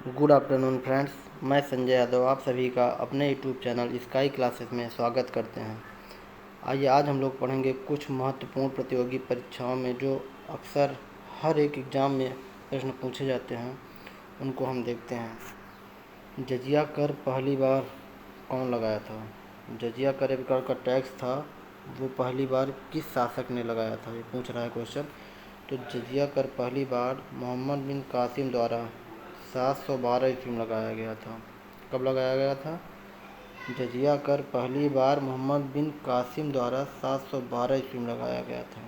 Good afternoon friends, मैं संजय यादव आप सभी का अपने यूट्यूब चैनल स्काई क्लासेस में स्वागत करते हैं। आइए आज हम लोग पढ़ेंगे कुछ महत्वपूर्ण प्रतियोगी परीक्षाओं में जो अक्सर हर एक एग्ज़ाम में प्रश्न पूछे जाते हैं, उनको हम देखते हैं। जजिया कर पहली बार कौन लगाया था? जजिया कर एक प्रकार का टैक्स था, वो पहली बार किस शासक ने लगाया था, ये पूछ रहा है क्वेश्चन। तो जजिया कर पहली बार मोहम्मद बिन कासिम द्वारा 712 ईस्वी में लगाया गया था। कब लगाया गया था? जजिया कर पहली बार मोहम्मद बिन कासिम द्वारा 712 ईस्वी में लगाया गया था।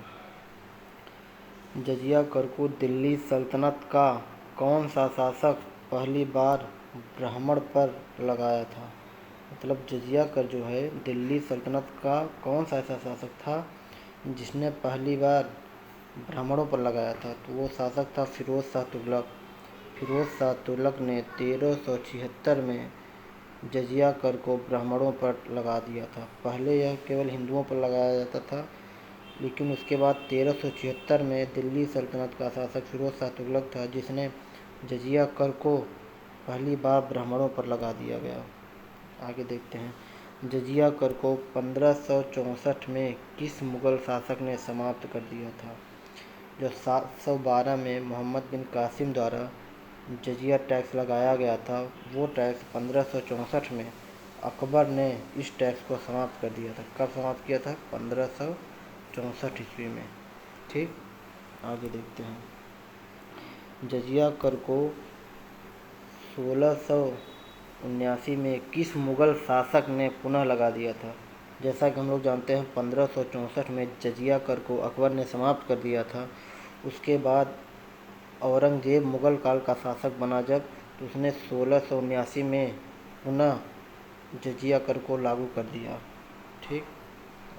जजिया कर को दिल्ली सल्तनत का कौन सा शासक पहली बार ब्राह्मण पर लगाया था? मतलब जजिया कर जो है दिल्ली सल्तनत का कौन सा ऐसा शासक था जिसने पहली बार ब्राह्मणों पर लगाया था? तो वो शासक था फिरोज शाह तुगलक। फिरोज शाह तुगलक ने 1376 में जजिया कर को ब्राह्मणों पर लगा दिया था। पहले यह केवल हिंदुओं पर लगाया जाता था, लेकिन उसके बाद 1376 में दिल्ली सल्तनत का शासक फिरोज शाह तुगलक था जिसने जजिया कर को पहली बार ब्राह्मणों पर लगा दिया गया। आगे देखते हैं। जजिया कर को 1564 में किस मुग़ल शासक ने समाप्त कर दिया था? जो 712 में मोहम्मद बिन कासिम द्वारा जजिया टैक्स लगाया गया था, वो टैक्स 1564 में अकबर ने इस टैक्स को समाप्त कर दिया था। कब समाप्त किया था? 1564 ईस्वी में। ठीक, आगे देखते हैं। जजिया कर को 1679 में किस मुग़ल शासक ने पुनः लगा दिया था? जैसा कि हम लोग जानते हैं 1564 में जजिया कर को अकबर ने समाप्त कर दिया था। उसके बाद औरंगज़ेब मुग़ल काल का शासक बना जब, तो उसने 1679 में पुनः जजिया कर को लागू कर दिया। ठीक,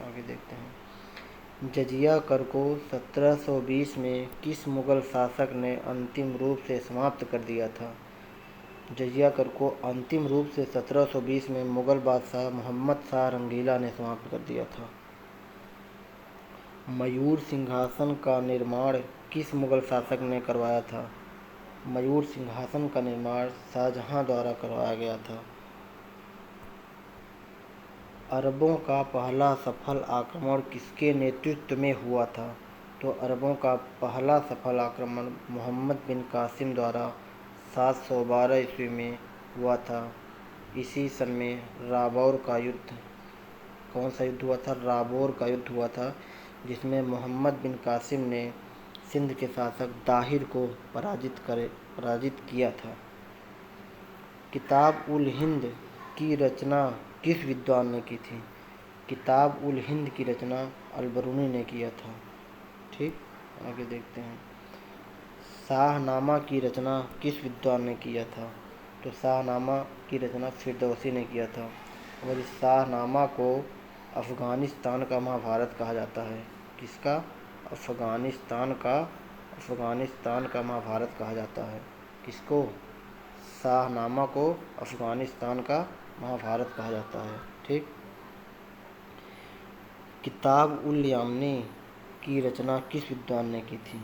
आगे देखते हैं। जजिया कर को 1720 में किस मुग़ल शासक ने अंतिम रूप से समाप्त कर दिया था? जजिया कर को अंतिम रूप से 1720 में मुग़ल बादशाह मोहम्मद शाह रंगीला ने समाप्त कर दिया था। मयूर सिंहासन का निर्माण किस मुग़ल शासक ने करवाया था? मयूर सिंहासन का निर्माण शाहजहां द्वारा करवाया गया था। अरबों का पहला सफल आक्रमण किसके नेतृत्व में हुआ था? तो अरबों का पहला सफल आक्रमण मोहम्मद बिन कासिम द्वारा 712 ईस्वी में हुआ था। इसी सन में राबौर का युद्ध, कौन सा युद्ध हुआ था? राबौर का युद्ध हुआ था, जिसमें मोहम्मद बिन कासिम ने सिंध के शासक दाहिर को पराजित किया था। किताब उल हिंद की रचना किस विद्वान ने की थी? किताब उल हिंद की रचना अल-बरूनी ने किया था। ठीक, आगे देखते हैं। शाहनामा की रचना किस विद्वान ने किया था? तो शाहनामा की रचना फिरदौसी ने किया था। और इस शाहनामा को अफ़गानिस्तान का महाभारत कहा जाता है। किसका? अफ़गानिस्तान का महाभारत कहा जाता है। किसको? शाहनामा को अफ़गानिस्तान का महाभारत कहा जाता है। ठीक, किताब उल यामनी की रचना किस विद्वान ने की थी?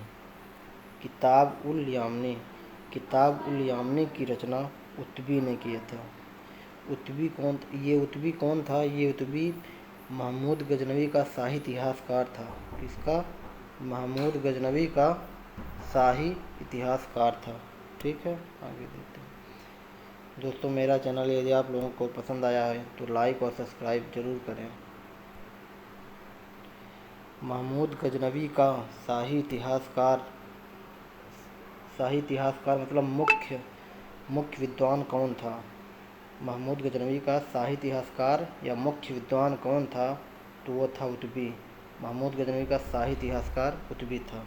किताब उल यामनी की रचना उतबी ने किया था। उतबी कौन था? ये उतबी महमूद गजनवी का शाही इतिहासकार था। किसका? महमूद गजनवी का शाही इतिहासकार था। ठीक है, आगे देखते हैं। दोस्तों, मेरा चैनल यदि आप लोगों को पसंद आया है तो लाइक और सब्सक्राइब ज़रूर करें। महमूद गजनवी का शाही इतिहासकार मतलब मुख्य विद्वान कौन था? महमूद गजनवी का शाही इतिहासकार या मुख्य विद्वान कौन था? तो वो था उतबी। महमूद गजनवी का शाही इतिहासकार उतबी था।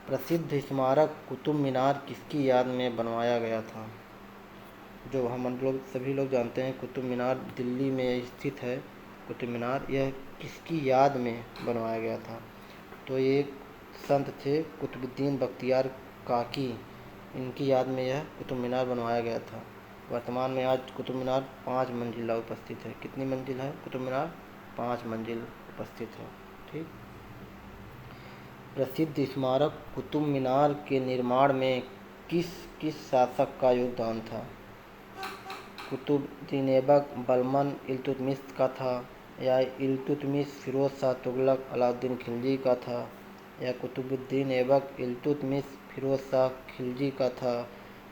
प्रसिद्ध स्मारक कुतुब मीनार किसकी याद में बनवाया गया था? जो हम लोग सभी लोग जानते हैं कुतुब मीनार दिल्ली में स्थित है। कुतुब मीनार यह किसकी याद में बनवाया गया था? तो ये संत थे कुतुबुद्दीन बख्तियार काकी, इनकी याद में यह कुतुब मीनार बनवाया गया था। वर्तमान में आज कुतुब मीनार 5 मंजिला उपस्थित है। कितनी मंजिल है कुतुब मीनार? 5 मंजिल उपस्थित है। ठीक, प्रसिद्ध स्मारक कुतुब मीनार के निर्माण में किस किस शासक का योगदान था? कुतुबुद्दीन ऐबक, बलबन इल्तुतमिश का था, या इल्तुतमिश फिरोज शाह तुगलक अलाउद्दीन खिलजी का था, या कुतुबुद्दीन ऐबक इल्तुतमिश फिरोज शाह खिलजी का था,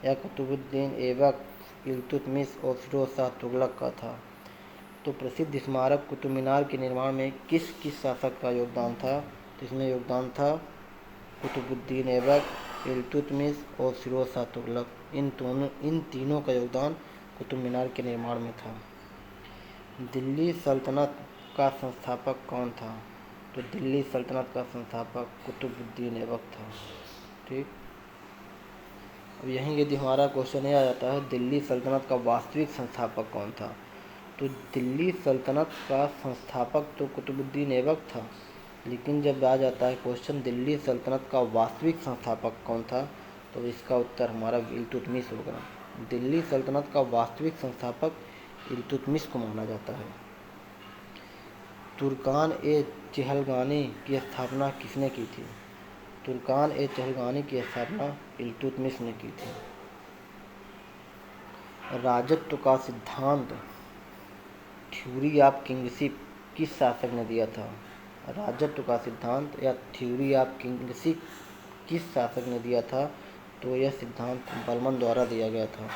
या कुतुबुद्दीन ऐबक इल्तुतमिश और फिरोज शाह तुगलक का था? तो प्रसिद्ध स्मारक कुतुब मीनार के निर्माण में किस किस शासक का योगदान था? तो इसमें योगदान था कुतुबुद्दीन ऐबक, इल्तुतमिश और फिरोज शाह तुगलक। इन तीनों का योगदान कुतुब मीनार के निर्माण में था। दिल्ली सल्तनत का संस्थापक कौन था? तो दिल्ली सल्तनत का संस्थापक कुतुबुद्दीन ऐबक था। ठीक, अब यहीं यदि हमारा क्वेश्चन यह आ जाता है, दिल्ली सल्तनत का वास्तविक संस्थापक कौन था? तो दिल्ली सल्तनत का संस्थापक तो कुतुबुद्दीन ऐबक था, लेकिन जब आ जाता है क्वेश्चन दिल्ली सल्तनत का वास्तविक संस्थापक कौन था, तो इसका उत्तर हमारा इल्तुतमिश होगा। दिल्ली सल्तनत का वास्तविक संस्थापक इल्तुतमिश को माना जाता है। तुर्कान ए चहलगानी की स्थापना किसने की थी? तुर्कान ए चहलगानी की स्थापना इल्तुतमिश ने की थी। राजत्व का सिद्धांत थ्योरी ऑफ किंगशिप किस शासक ने दिया था? राजत्व का सिद्धांत या थ्योरी ऑफ किंगशिप किस शासक ने दिया था? तो यह सिद्धांत बलबन द्वारा दिया गया था।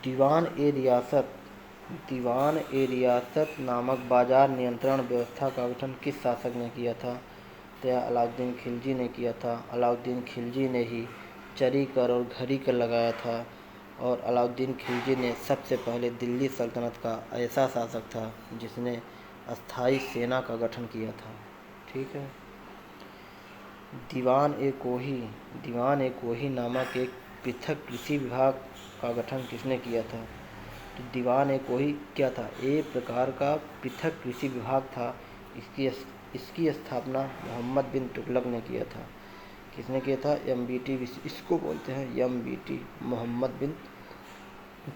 दीवान ए रियासत नामक बाजार नियंत्रण व्यवस्था का गठन किस शासक ने किया था? तो यह अलाउद्दीन खिलजी ने किया था। अलाउद्दीन खिलजी ने ही चरी कर और घड़ी कर लगाया था, और अलाउद्दीन खिलजी ने सबसे पहले दिल्ली सल्तनत का ऐसा शासक था जिसने अस्थाई सेना का गठन किया था। ठीक है। दीवान ए कोही नामक एक पृथक कृषि विभाग का गठन किसने किया था? तो दीवान ए कोही क्या था? एक प्रकार का पृथक कृषि विभाग था। इसकी स्थापना मोहम्मद बिन तुगलक ने किया था। किसने किया था? MBT, इसको बोलते हैं MBT, मोहम्मद बिन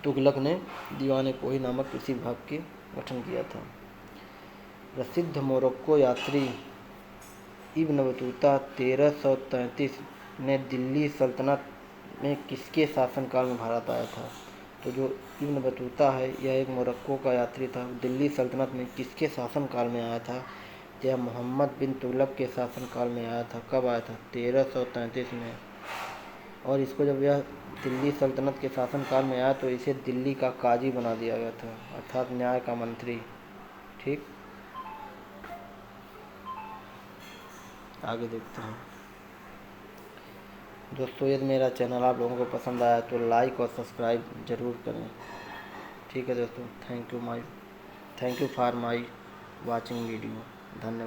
तुगलक ने दीवान ए कोही नामक कृषि विभाग के गठन किया था। प्रसिद्ध मोरक्को यात्री इब्न बतूता 1333 में दिल्ली सल्तनत में किसके शासनकाल में भारत आया था? तो जो इब्न बतूता है यह एक मोरक्को का यात्री था। दिल्ली सल्तनत में किसके शासनकाल में आया था? यह मोहम्मद बिन तुगलक के शासनकाल में आया था। कब आया था? 1333 में। और इसको जब यह दिल्ली सल्तनत के शासनकाल में आया तो इसे दिल्ली का काजी बना दिया गया था, अर्थात न्याय का मंत्री। ठीक, आगे देखते हैं। दोस्तों, यदि मेरा चैनल आप लोगों को पसंद आया तो लाइक और सब्सक्राइब ज़रूर करें। ठीक है दोस्तों, thank you for my watching video. धन्यवाद।